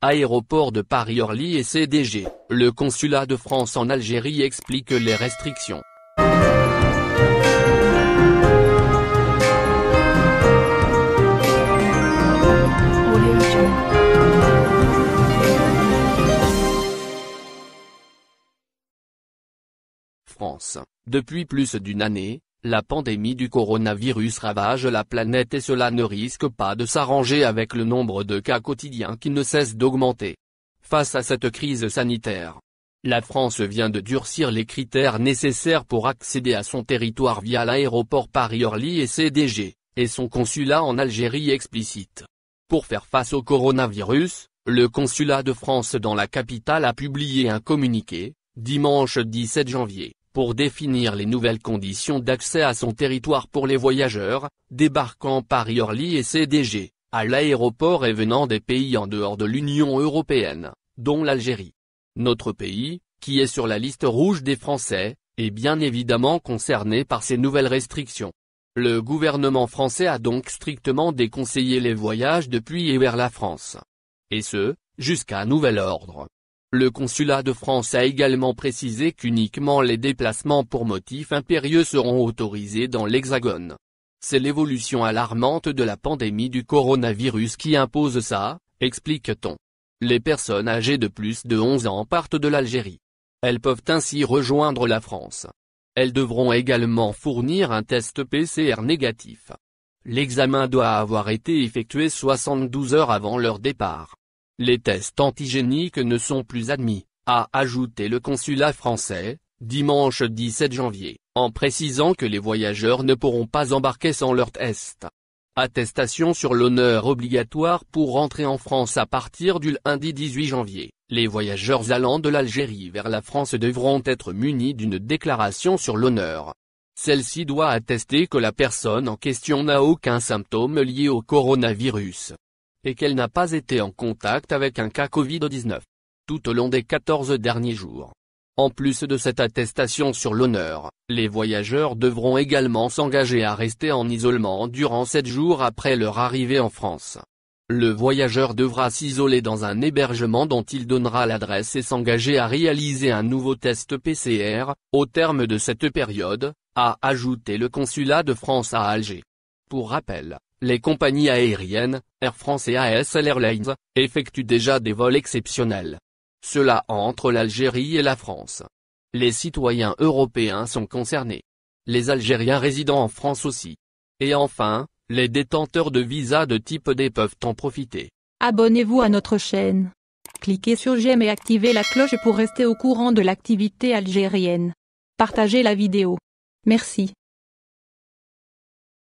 Aéroport de Paris-Orly et CDG, le consulat de France en Algérie explique les restrictions. France. Depuis plus d'une année, la pandémie du coronavirus ravage la planète et cela ne risque pas de s'arranger avec le nombre de cas quotidiens qui ne cesse d'augmenter. Face à cette crise sanitaire, la France vient de durcir les critères nécessaires pour accéder à son territoire via l'aéroport Paris-Orly et CDG, et son consulat en Algérie explicite. Pour faire face au coronavirus, le consulat de France dans la capitale a publié un communiqué, dimanche 17 janvier. Pour définir les nouvelles conditions d'accès à son territoire pour les voyageurs, débarquant Paris-Orly et CDG, à l'aéroport et venant des pays en dehors de l'Union européenne, dont l'Algérie. Notre pays, qui est sur la liste rouge des Français, est bien évidemment concerné par ces nouvelles restrictions. Le gouvernement français a donc strictement déconseillé les voyages depuis et vers la France. Et ce, jusqu'à nouvel ordre. Le consulat de France a également précisé qu'uniquement les déplacements pour motifs impérieux seront autorisés dans l'Hexagone. C'est l'évolution alarmante de la pandémie du coronavirus qui impose ça, explique-t-on. Les personnes âgées de plus de 11 ans partent de l'Algérie. Elles peuvent ainsi rejoindre la France. Elles devront également fournir un test PCR négatif. L'examen doit avoir été effectué 72 heures avant leur départ. Les tests antigéniques ne sont plus admis, a ajouté le consulat français, dimanche 17 janvier, en précisant que les voyageurs ne pourront pas embarquer sans leur test. Attestation sur l'honneur obligatoire pour rentrer en France à partir du lundi 18 janvier. Les voyageurs allant de l'Algérie vers la France devront être munis d'une déclaration sur l'honneur. Celle-ci doit attester que la personne en question n'a aucun symptôme lié au coronavirus et qu'elle n'a pas été en contact avec un cas Covid-19 tout au long des 14 derniers jours. En plus de cette attestation sur l'honneur, les voyageurs devront également s'engager à rester en isolement durant 7 jours après leur arrivée en France. Le voyageur devra s'isoler dans un hébergement dont il donnera l'adresse et s'engager à réaliser un nouveau test PCR, au terme de cette période, a ajouté le consulat de France à Alger. Pour rappel, les compagnies aériennes, Air France et ASL Airlines, effectuent déjà des vols exceptionnels. Cela entre l'Algérie et la France. Les citoyens européens sont concernés. Les Algériens résidant en France aussi. Et enfin, les détenteurs de visa de type D peuvent en profiter. Abonnez-vous à notre chaîne. Cliquez sur j'aime et activez la cloche pour rester au courant de l'activité algérienne. Partagez la vidéo. Merci.